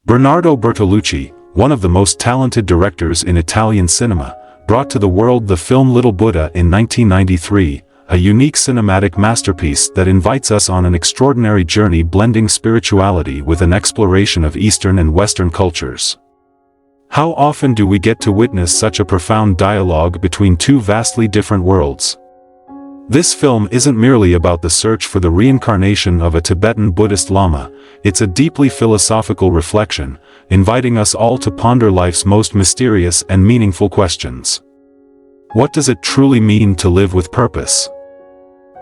Bernardo Bertolucci, one of the most talented directors in Italian cinema, brought to the world the film Little Buddha in 1993, a unique cinematic masterpiece that invites us on an extraordinary journey blending spirituality with an exploration of Eastern and Western cultures. How often do we get to witness such a profound dialogue between two vastly different worlds? This film isn't merely about the search for the reincarnation of a Tibetan Buddhist Lama, it's a deeply philosophical reflection, inviting us all to ponder life's most mysterious and meaningful questions. What does it truly mean to live with purpose?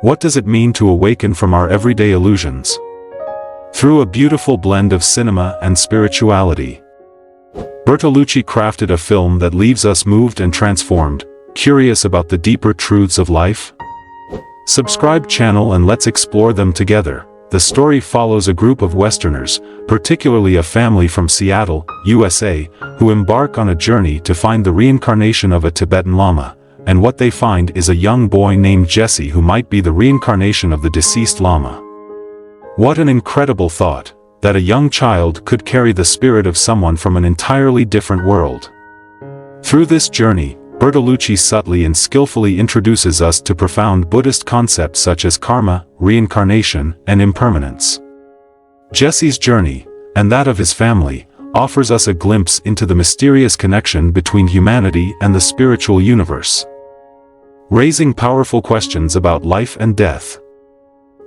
What does it mean to awaken from our everyday illusions? Through a beautiful blend of cinema and spirituality, Bertolucci crafted a film that leaves us moved and transformed, curious about the deeper truths of life. Subscribe channel and let's explore them together. The story follows a group of Westerners, particularly a family from Seattle, USA, who embark on a journey to find the reincarnation of a Tibetan Lama, and what they find is a young boy named Jesse who might be the reincarnation of the deceased Lama. What an incredible thought, that a young child could carry the spirit of someone from an entirely different world. Through this journey, Bertolucci subtly and skillfully introduces us to profound Buddhist concepts such as karma, reincarnation, and impermanence. Jesse's journey, and that of his family, offers us a glimpse into the mysterious connection between humanity and the spiritual universe, raising powerful questions about life and death.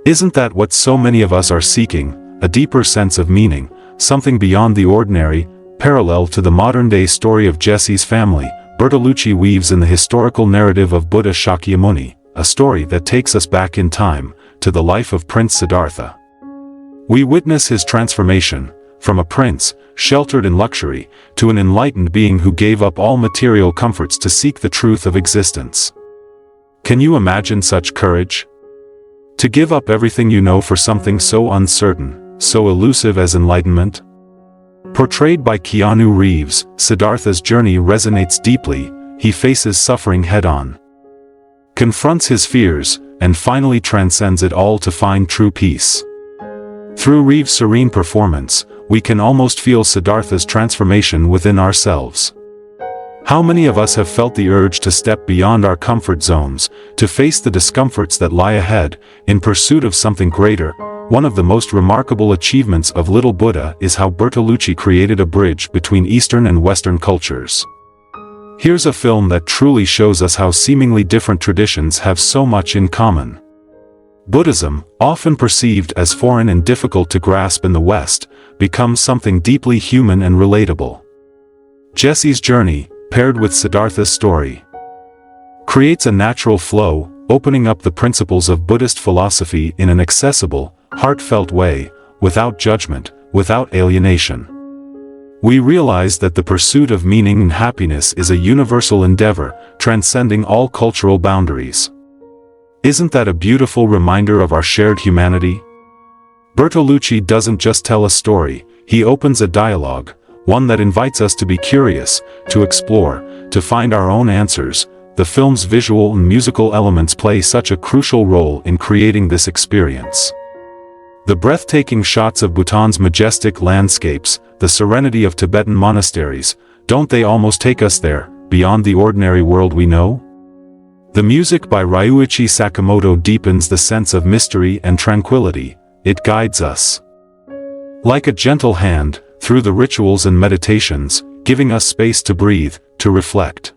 Isn't that what so many of us are seeking, a deeper sense of meaning, something beyond the ordinary? Parallel to the modern-day story of Jesse's family, Bertolucci weaves in the historical narrative of Buddha Shakyamuni, a story that takes us back in time, to the life of Prince Siddhartha. We witness his transformation, from a prince, sheltered in luxury, to an enlightened being who gave up all material comforts to seek the truth of existence. Can you imagine such courage? To give up everything you know for something so uncertain, so elusive as enlightenment? Portrayed by Keanu Reeves, Siddhartha's journey resonates deeply. He faces suffering head-on, confronts his fears, and finally transcends it all to find true peace. Through Reeves' serene performance, we can almost feel Siddhartha's transformation within ourselves. How many of us have felt the urge to step beyond our comfort zones, to face the discomforts that lie ahead, in pursuit of something greater? One of the most remarkable achievements of Little Buddha is how Bertolucci created a bridge between Eastern and Western cultures. Here's a film that truly shows us how seemingly different traditions have so much in common. Buddhism, often perceived as foreign and difficult to grasp in the West, becomes something deeply human and relatable. Jesse's journey, paired with Siddhartha's story, creates a natural flow, opening up the principles of Buddhist philosophy in an accessible, heartfelt way, without judgment, without alienation. We realize that the pursuit of meaning and happiness is a universal endeavor, transcending all cultural boundaries. Isn't that a beautiful reminder of our shared humanity? Bertolucci doesn't just tell a story, he opens a dialogue, one that invites us to be curious, to explore, to find our own answers. The film's visual and musical elements play such a crucial role in creating this experience. The breathtaking shots of Bhutan's majestic landscapes, the serenity of Tibetan monasteries, don't they almost take us there, beyond the ordinary world we know? The music by Ryuichi Sakamoto deepens the sense of mystery and tranquility. It guides us like a gentle hand, through the rituals and meditations, giving us space to breathe, to reflect.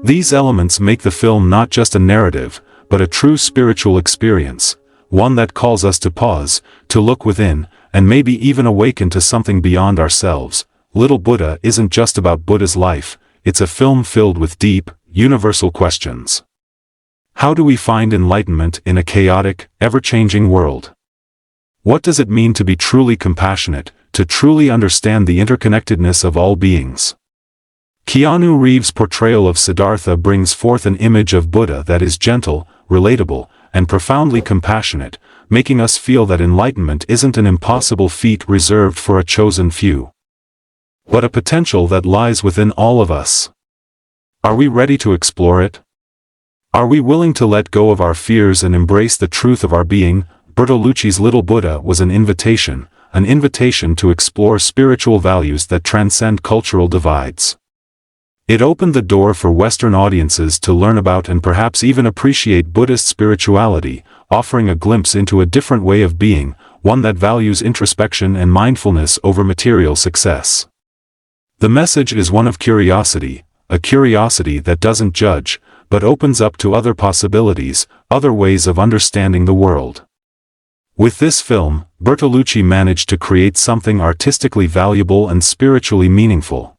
These elements make the film not just a narrative, but a true spiritual experience, one that calls us to pause, to look within, and maybe even awaken to something beyond ourselves. Little Buddha isn't just about Buddha's life, it's a film filled with deep, universal questions. How do we find enlightenment in a chaotic, ever-changing world? What does it mean to be truly compassionate, to truly understand the interconnectedness of all beings? Keanu Reeves' portrayal of Siddhartha brings forth an image of Buddha that is gentle, relatable, and profoundly compassionate, making us feel that enlightenment isn't an impossible feat reserved for a chosen few, but a potential that lies within all of us. Are we ready to explore it? Are we willing to let go of our fears and embrace the truth of our being? Bertolucci's Little Buddha was an invitation, an invitation to explore spiritual values that transcend cultural divides. It opened the door for Western audiences to learn about and perhaps even appreciate Buddhist spirituality, offering a glimpse into a different way of being, one that values introspection and mindfulness over material success. The message is one of curiosity, a curiosity that doesn't judge, but opens up to other possibilities, other ways of understanding the world. With this film, Bertolucci managed to create something artistically valuable and spiritually meaningful.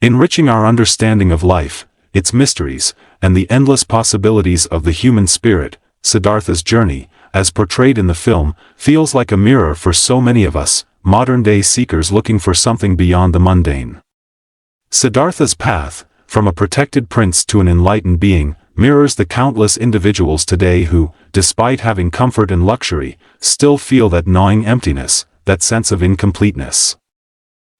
Enriching our understanding of life, its mysteries, and the endless possibilities of the human spirit, Siddhartha's journey, as portrayed in the film, feels like a mirror for so many of us, modern-day seekers looking for something beyond the mundane. Siddhartha's path, from a protected prince to an enlightened being, mirrors the countless individuals today who, despite having comfort and luxury, still feel that gnawing emptiness, that sense of incompleteness.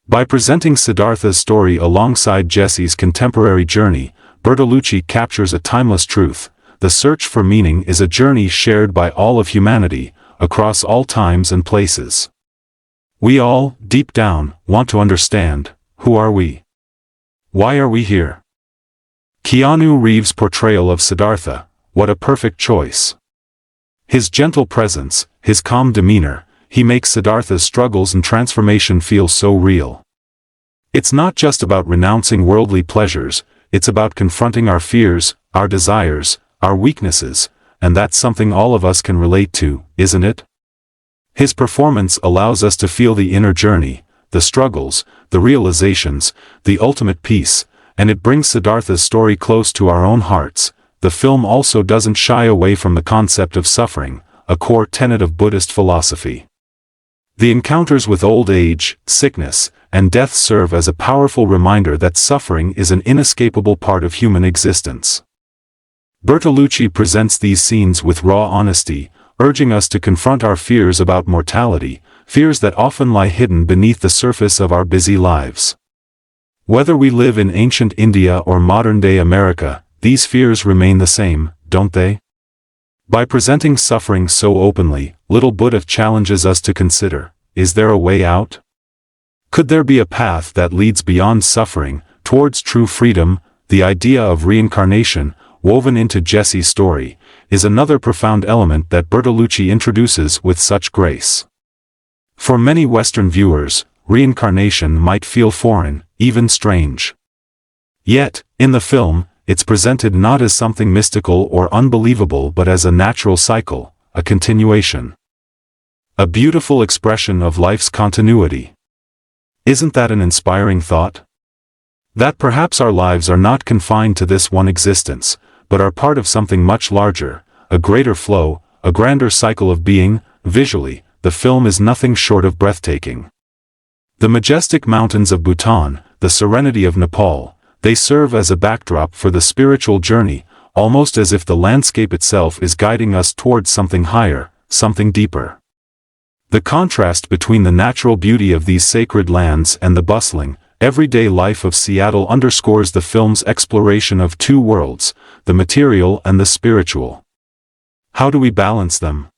By presenting Siddhartha's story alongside Jesse's contemporary journey, Bertolucci captures a timeless truth: the search for meaning is a journey shared by all of humanity, across all times and places. We all, deep down, want to understand, who are we? Why are we here? Keanu Reeves' portrayal of Siddhartha, what a perfect choice. His gentle presence, his calm demeanor, he makes Siddhartha's struggles and transformation feel so real. It's not just about renouncing worldly pleasures, it's about confronting our fears, our desires, our weaknesses, and that's something all of us can relate to, isn't it? His performance allows us to feel the inner journey, the struggles, the realizations, the ultimate peace, and it brings Siddhartha's story close to our own hearts. The film also doesn't shy away from the concept of suffering, a core tenet of Buddhist philosophy. The encounters with old age, sickness, and death serve as a powerful reminder that suffering is an inescapable part of human existence. Bertolucci presents these scenes with raw honesty, urging us to confront our fears about mortality, fears that often lie hidden beneath the surface of our busy lives. Whether we live in ancient India or modern-day America, these fears remain the same, don't they? By presenting suffering so openly, Little Buddha challenges us to consider, is there a way out? Could there be a path that leads beyond suffering, towards true freedom? The idea of reincarnation, woven into Jesse's story, is another profound element that Bertolucci introduces with such grace. For many Western viewers, reincarnation might feel foreign, even strange. Yet, in the film, it's presented not as something mystical or unbelievable but as a natural cycle, a continuation. A beautiful expression of life's continuity. Isn't that an inspiring thought? That perhaps our lives are not confined to this one existence, but are part of something much larger, a greater flow, a grander cycle of being. Visually, the film is nothing short of breathtaking. The majestic mountains of Bhutan, the serenity of Nepal, they serve as a backdrop for the spiritual journey, almost as if the landscape itself is guiding us towards something higher, something deeper. The contrast between the natural beauty of these sacred lands and the bustling, everyday life of Seattle underscores the film's exploration of two worlds, the material and the spiritual. How do we balance them?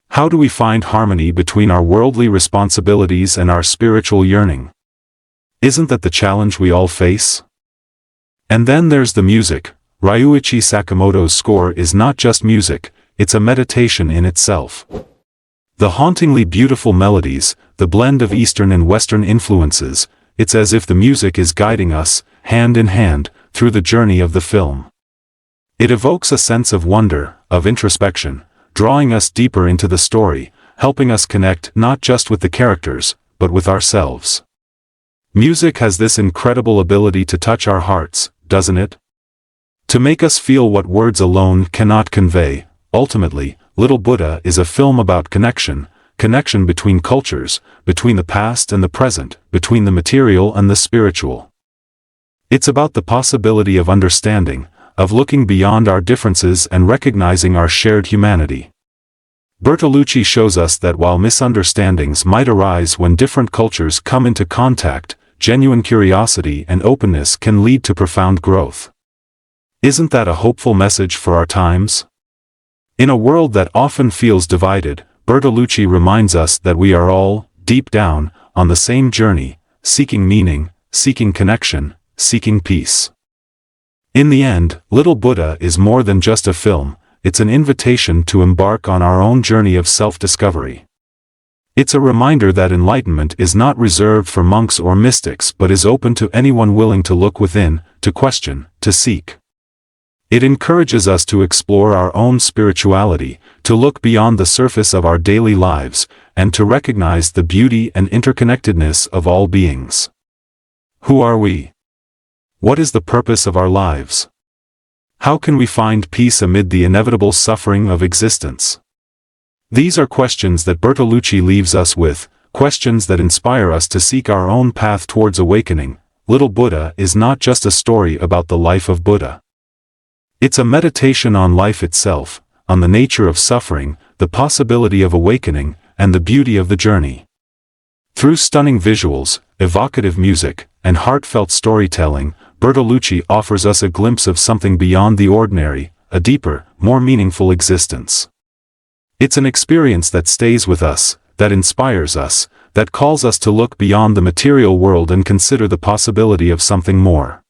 How do we find harmony between our worldly responsibilities and our spiritual yearning? Isn't that the challenge we all face? And then there's the music. Ryuichi Sakamoto's score is not just music, it's a meditation in itself. The hauntingly beautiful melodies, the blend of Eastern and Western influences, it's as if the music is guiding us, hand in hand, through the journey of the film. It evokes a sense of wonder, of introspection, drawing us deeper into the story, helping us connect not just with the characters, but with ourselves. Music has this incredible ability to touch our hearts, doesn't it? To make us feel what words alone cannot convey. Ultimately, Little Buddha is a film about connection between cultures, between the past and the present, between the material and the spiritual. It's about the possibility of understanding, of looking beyond our differences and recognizing our shared humanity. Bertolucci shows us that while misunderstandings might arise when different cultures come into contact, genuine curiosity and openness can lead to profound growth. Isn't that a hopeful message for our times? In a world that often feels divided, Bertolucci reminds us that we are all, deep down, on the same journey, seeking meaning, seeking connection, seeking peace. In the end, Little Buddha is more than just a film, it's an invitation to embark on our own journey of self-discovery. It's a reminder that enlightenment is not reserved for monks or mystics but is open to anyone willing to look within, to question, to seek. It encourages us to explore our own spirituality, to look beyond the surface of our daily lives, and to recognize the beauty and interconnectedness of all beings. Who are we? What is the purpose of our lives? How can we find peace amid the inevitable suffering of existence? These are questions that Bertolucci leaves us with, questions that inspire us to seek our own path towards awakening. Little Buddha is not just a story about the life of Buddha. It's a meditation on life itself, on the nature of suffering, the possibility of awakening, and the beauty of the journey. Through stunning visuals, evocative music, and heartfelt storytelling, Bertolucci offers us a glimpse of something beyond the ordinary, a deeper, more meaningful existence. It's an experience that stays with us, that inspires us, that calls us to look beyond the material world and consider the possibility of something more.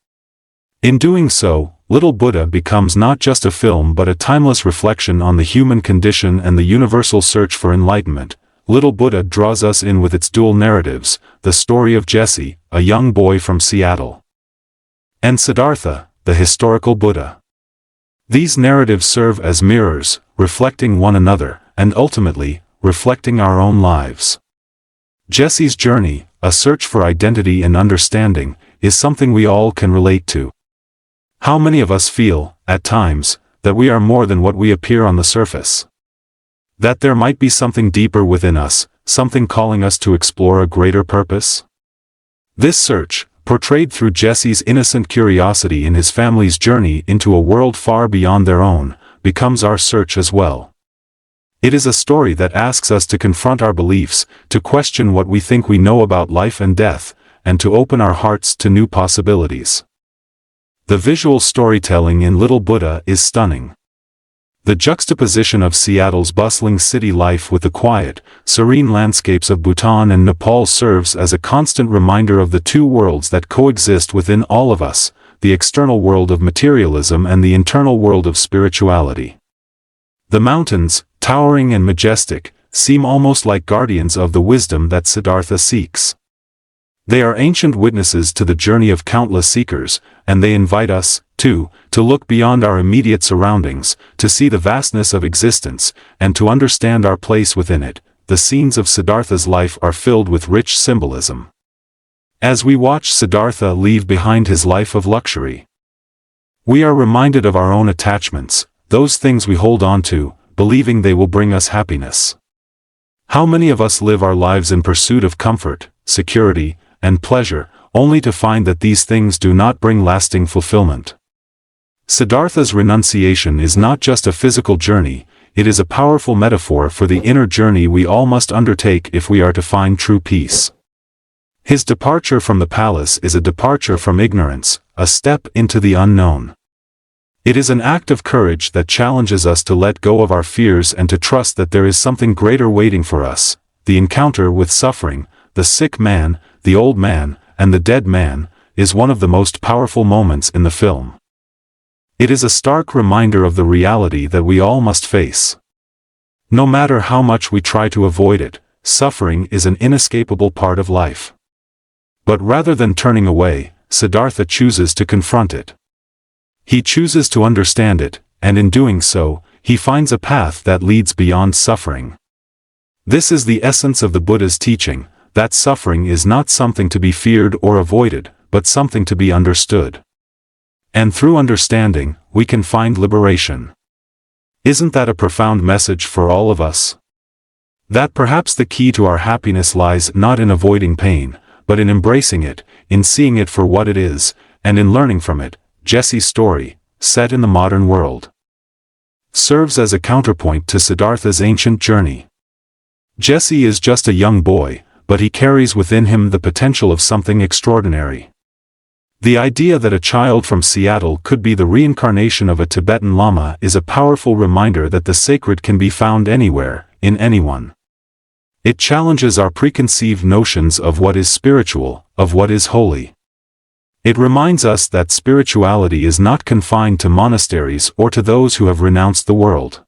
In doing so, Little Buddha becomes not just a film but a timeless reflection on the human condition and the universal search for enlightenment. Little Buddha draws us in with its dual narratives, the story of Jesse, a young boy from Seattle, and Siddhartha, the historical Buddha. These narratives serve as mirrors, reflecting one another, and ultimately, reflecting our own lives. Jesse's journey, a search for identity and understanding, is something we all can relate to. How many of us feel, at times, that we are more than what we appear on the surface? That there might be something deeper within us, something calling us to explore a greater purpose? This search, portrayed through Jesse's innocent curiosity in his family's journey into a world far beyond their own, becomes our search as well. It is a story that asks us to confront our beliefs, to question what we think we know about life and death, and to open our hearts to new possibilities. The visual storytelling in Little Buddha is stunning. The juxtaposition of Seattle's bustling city life with the quiet, serene landscapes of Bhutan and Nepal serves as a constant reminder of the two worlds that coexist within all of us, the external world of materialism and the internal world of spirituality. The mountains, towering and majestic, seem almost like guardians of the wisdom that Siddhartha seeks. They are ancient witnesses to the journey of countless seekers, and they invite us, too, to look beyond our immediate surroundings, to see the vastness of existence, and to understand our place within it. The scenes of Siddhartha's life are filled with rich symbolism. As we watch Siddhartha leave behind his life of luxury, we are reminded of our own attachments, those things we hold on to, believing they will bring us happiness. How many of us live our lives in pursuit of comfort, security, and pleasure, only to find that these things do not bring lasting fulfillment? Siddhartha's renunciation is not just a physical journey, it is a powerful metaphor for the inner journey we all must undertake if we are to find true peace. His departure from the palace is a departure from ignorance, a step into the unknown. It is an act of courage that challenges us to let go of our fears and to trust that there is something greater waiting for us. The encounter with suffering, the sick man, the old man, and the dead man, is one of the most powerful moments in the film. It is a stark reminder of the reality that we all must face. No matter how much we try to avoid it, suffering is an inescapable part of life. But rather than turning away, Siddhartha chooses to confront it. He chooses to understand it, and in doing so, he finds a path that leads beyond suffering. This is the essence of the Buddha's teaching, that suffering is not something to be feared or avoided, but something to be understood. And through understanding, we can find liberation. Isn't that a profound message for all of us? That perhaps the key to our happiness lies not in avoiding pain, but in embracing it, in seeing it for what it is, and in learning from it. Jesse's story, set in the modern world, serves as a counterpoint to Siddhartha's ancient journey. Jesse is just a young boy, but he carries within him the potential of something extraordinary. The idea that a child from Seattle could be the reincarnation of a Tibetan Lama is a powerful reminder that the sacred can be found anywhere, in anyone. It challenges our preconceived notions of what is spiritual, of what is holy. It reminds us that spirituality is not confined to monasteries or to those who have renounced the world.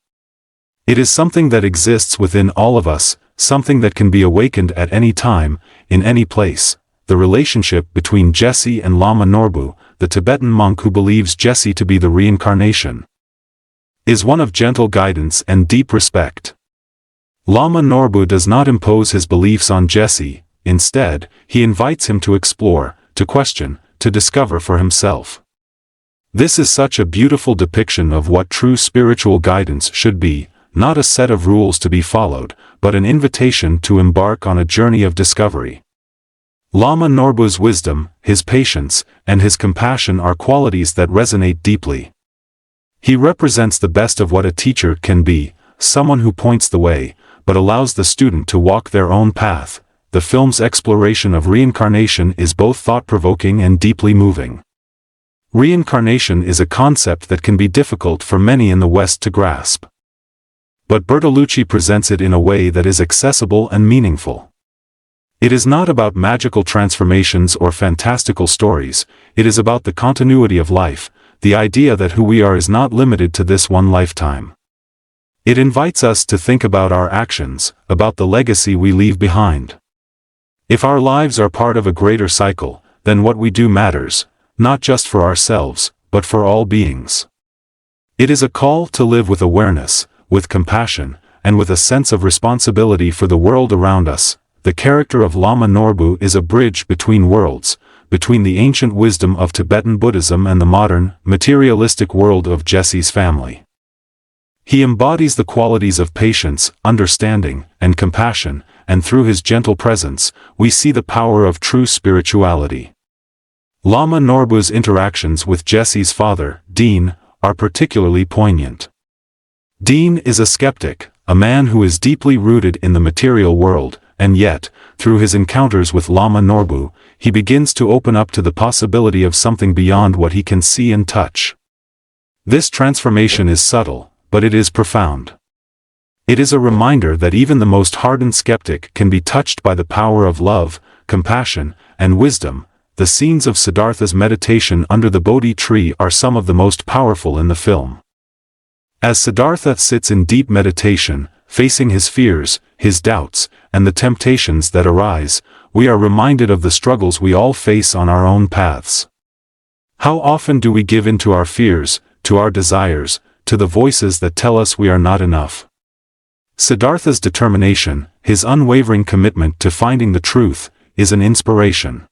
It is something that exists within all of us, something that can be awakened at any time, in any place. The relationship between Jesse and Lama Norbu, the Tibetan monk who believes Jesse to be the reincarnation, is one of gentle guidance and deep respect. Lama Norbu does not impose his beliefs on Jesse. Instead, he invites him to explore, to question, to discover for himself. This is such a beautiful depiction of what true spiritual guidance should be, not a set of rules to be followed, but an invitation to embark on a journey of discovery. Lama Norbu's wisdom, his patience, and his compassion are qualities that resonate deeply. He represents the best of what a teacher can be, someone who points the way, but allows the student to walk their own path. The film's exploration of reincarnation is both thought-provoking and deeply moving. Reincarnation is a concept that can be difficult for many in the West to grasp. But Bertolucci presents it in a way that is accessible and meaningful. It is not about magical transformations or fantastical stories, it is about the continuity of life, the idea that who we are is not limited to this one lifetime. It invites us to think about our actions, about the legacy we leave behind. If our lives are part of a greater cycle, then what we do matters, not just for ourselves, but for all beings. It is a call to live with awareness, with compassion, and with a sense of responsibility for the world around us. The character of Lama Norbu is a bridge between worlds, between the ancient wisdom of Tibetan Buddhism and the modern, materialistic world of Jesse's family. He embodies the qualities of patience, understanding, and compassion, and through his gentle presence, we see the power of true spirituality. Lama Norbu's interactions with Jesse's father, Dean, are particularly poignant. Dean is a skeptic, a man who is deeply rooted in the material world, and yet, through his encounters with Lama Norbu, he begins to open up to the possibility of something beyond what he can see and touch. This transformation is subtle, but it is profound. It is a reminder that even the most hardened skeptic can be touched by the power of love, compassion, and wisdom. The scenes of Siddhartha's meditation under the Bodhi tree are some of the most powerful in the film. As Siddhartha sits in deep meditation, facing his fears, his doubts, and the temptations that arise, we are reminded of the struggles we all face on our own paths. How often do we give in to our fears, to our desires, to the voices that tell us we are not enough? Siddhartha's determination, his unwavering commitment to finding the truth, is an inspiration.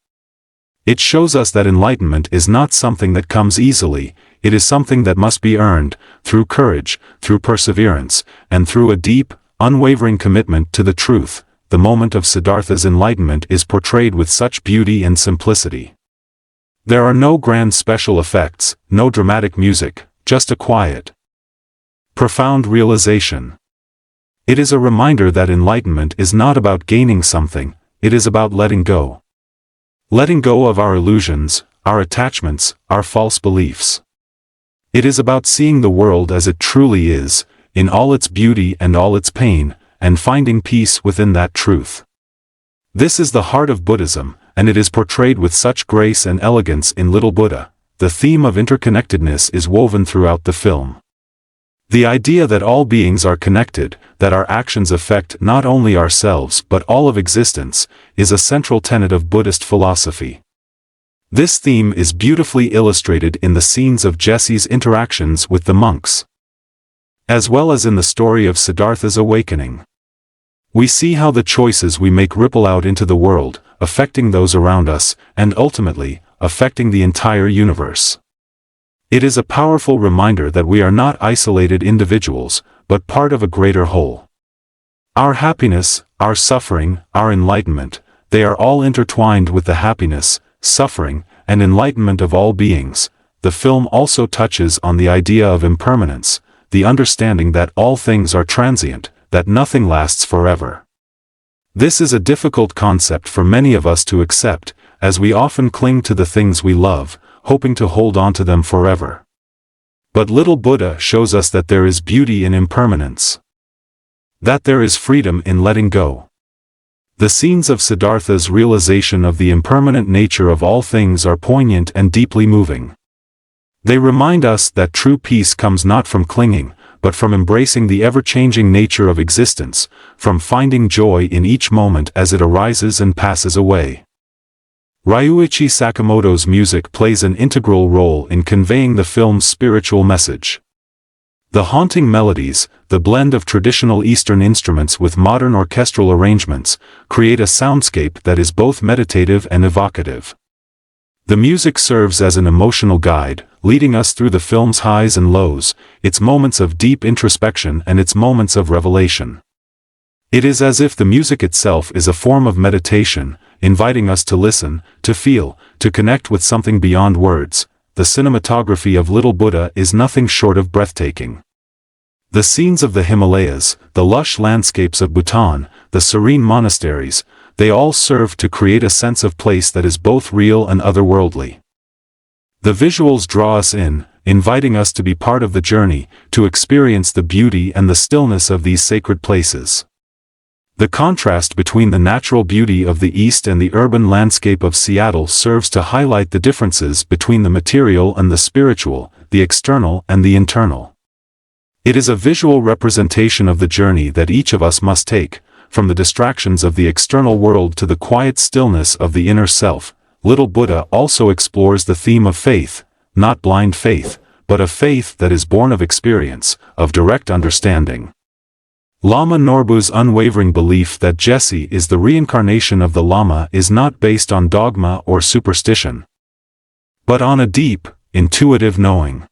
It shows us that enlightenment is not something that comes easily, it is something that must be earned, through courage, through perseverance, and through a deep, unwavering commitment to the truth. The moment of Siddhartha's enlightenment is portrayed with such beauty and simplicity. There are no grand special effects, no dramatic music, just a quiet, profound realization. It is a reminder that enlightenment is not about gaining something, it is about letting go. Letting go of our illusions, our attachments, our false beliefs. It is about seeing the world as it truly is, in all its beauty and all its pain, and finding peace within that truth. This is the heart of Buddhism, and it is portrayed with such grace and elegance in Little Buddha. The theme of interconnectedness is woven throughout the film. The idea that all beings are connected, that our actions affect not only ourselves but all of existence, is a central tenet of Buddhist philosophy. This theme is beautifully illustrated in the scenes of Jesse's interactions with the monks, as well as in the story of Siddhartha's awakening. We see how the choices we make ripple out into the world, affecting those around us, and ultimately, affecting the entire universe. It is a powerful reminder that we are not isolated individuals, but part of a greater whole. Our happiness, our suffering, our enlightenment, they are all intertwined with the happiness, suffering, and enlightenment of all beings. The film also touches on the idea of impermanence, the understanding that all things are transient, that nothing lasts forever. This is a difficult concept for many of us to accept, as we often cling to the things we love, hoping to hold on to them forever. But Little Buddha shows us that there is beauty in impermanence. That there is freedom in letting go. The scenes of Siddhartha's realization of the impermanent nature of all things are poignant and deeply moving. They remind us that true peace comes not from clinging, but from embracing the ever-changing nature of existence, from finding joy in each moment as it arises and passes away. Ryuichi Sakamoto's music plays an integral role in conveying the film's spiritual message. The haunting melodies, the blend of traditional Eastern instruments with modern orchestral arrangements, create a soundscape that is both meditative and evocative. The music serves as an emotional guide, leading us through the film's highs and lows, its moments of deep introspection and its moments of revelation. It is as if the music itself is a form of meditation, inviting us to listen, to feel, to connect with something beyond words. The cinematography of Little Buddha is nothing short of breathtaking. The scenes of the Himalayas, the lush landscapes of Bhutan, the serene monasteries, they all serve to create a sense of place that is both real and otherworldly. The visuals draw us in, inviting us to be part of the journey, to experience the beauty and the stillness of these sacred places. The contrast between the natural beauty of the East and the urban landscape of Seattle serves to highlight the differences between the material and the spiritual, the external and the internal. It is a visual representation of the journey that each of us must take, from the distractions of the external world to the quiet stillness of the inner self. Little Buddha also explores the theme of faith, not blind faith, but a faith that is born of experience, of direct understanding. Lama Norbu's unwavering belief that Jesse is the reincarnation of the Lama is not based on dogma or superstition, but on a deep, intuitive knowing.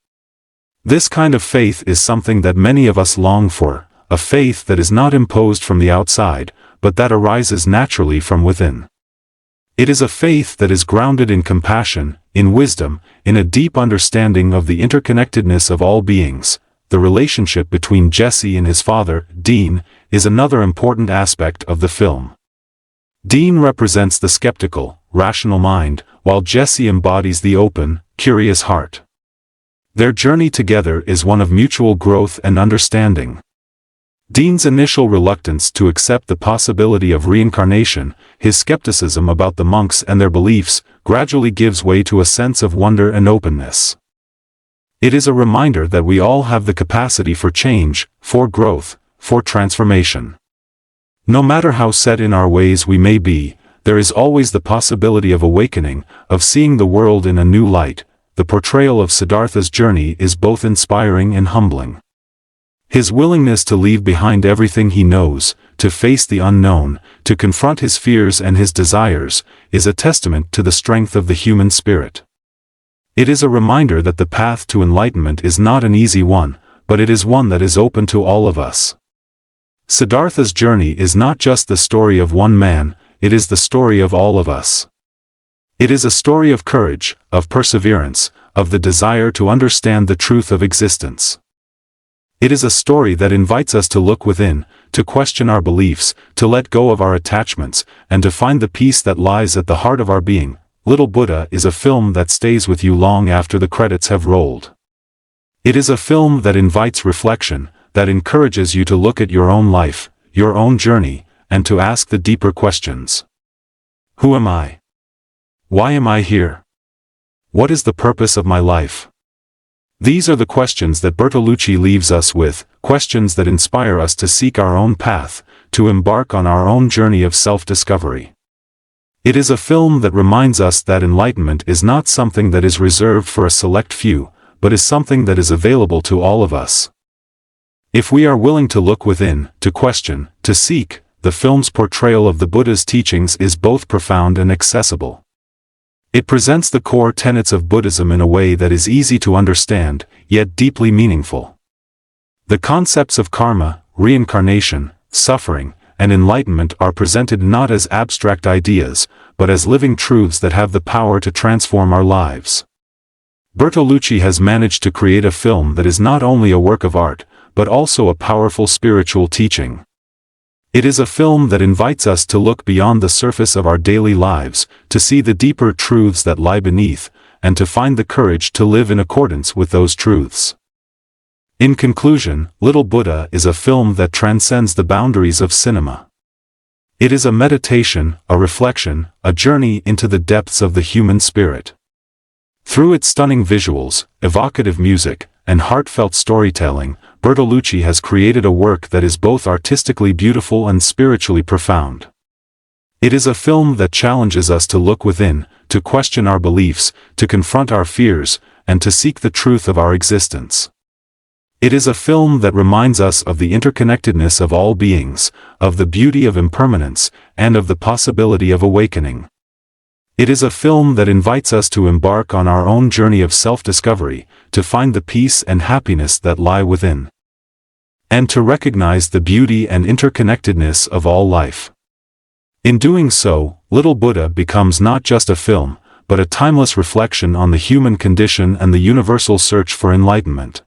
This kind of faith is something that many of us long for, a faith that is not imposed from the outside, but that arises naturally from within. It is a faith that is grounded in compassion, in wisdom, in a deep understanding of the interconnectedness of all beings. The relationship between Jesse and his father, Dean, is another important aspect of the film. Dean represents the skeptical, rational mind, while Jesse embodies the open, curious heart. Their journey together is one of mutual growth and understanding. Dean's initial reluctance to accept the possibility of reincarnation, his skepticism about the monks and their beliefs, gradually gives way to a sense of wonder and openness. It is a reminder that we all have the capacity for change, for growth, for transformation. No matter how set in our ways we may be, there is always the possibility of awakening, of seeing the world in a new light. The portrayal of Siddhartha's journey is both inspiring and humbling. His willingness to leave behind everything he knows, to face the unknown, to confront his fears and his desires, is a testament to the strength of the human spirit. It is a reminder that the path to enlightenment is not an easy one, but it is one that is open to all of us. Siddhartha's journey is not just the story of one man, it is the story of all of us. It is a story of courage, of perseverance, of the desire to understand the truth of existence. It is a story that invites us to look within, to question our beliefs, to let go of our attachments, and to find the peace that lies at the heart of our being. Little Buddha is a film that stays with you long after the credits have rolled. It is a film that invites reflection, that encourages you to look at your own life, your own journey, and to ask the deeper questions. Who am I? Why am I here? What is the purpose of my life? These are the questions that Bertolucci leaves us with, questions that inspire us to seek our own path, to embark on our own journey of self-discovery. It is a film that reminds us that enlightenment is not something that is reserved for a select few, but is something that is available to all of us. If we are willing to look within, to question, to seek, the film's portrayal of the Buddha's teachings is both profound and accessible. It presents the core tenets of Buddhism in a way that is easy to understand, yet deeply meaningful. The concepts of karma, reincarnation, suffering, and enlightenment are presented not as abstract ideas, but as living truths that have the power to transform our lives. Bertolucci has managed to create a film that is not only a work of art, but also a powerful spiritual teaching. It is a film that invites us to look beyond the surface of our daily lives, to see the deeper truths that lie beneath, and to find the courage to live in accordance with those truths. In conclusion, Little Buddha is a film that transcends the boundaries of cinema. It is a meditation, a reflection, a journey into the depths of the human spirit. Through its stunning visuals, evocative music, and heartfelt storytelling, Bertolucci has created a work that is both artistically beautiful and spiritually profound. It is a film that challenges us to look within, to question our beliefs, to confront our fears, and to seek the truth of our existence. It is a film that reminds us of the interconnectedness of all beings, of the beauty of impermanence, and of the possibility of awakening. It is a film that invites us to embark on our own journey of self-discovery, to find the peace and happiness that lie within, and to recognize the beauty and interconnectedness of all life. In doing so, Little Buddha becomes not just a film, but a timeless reflection on the human condition and the universal search for enlightenment.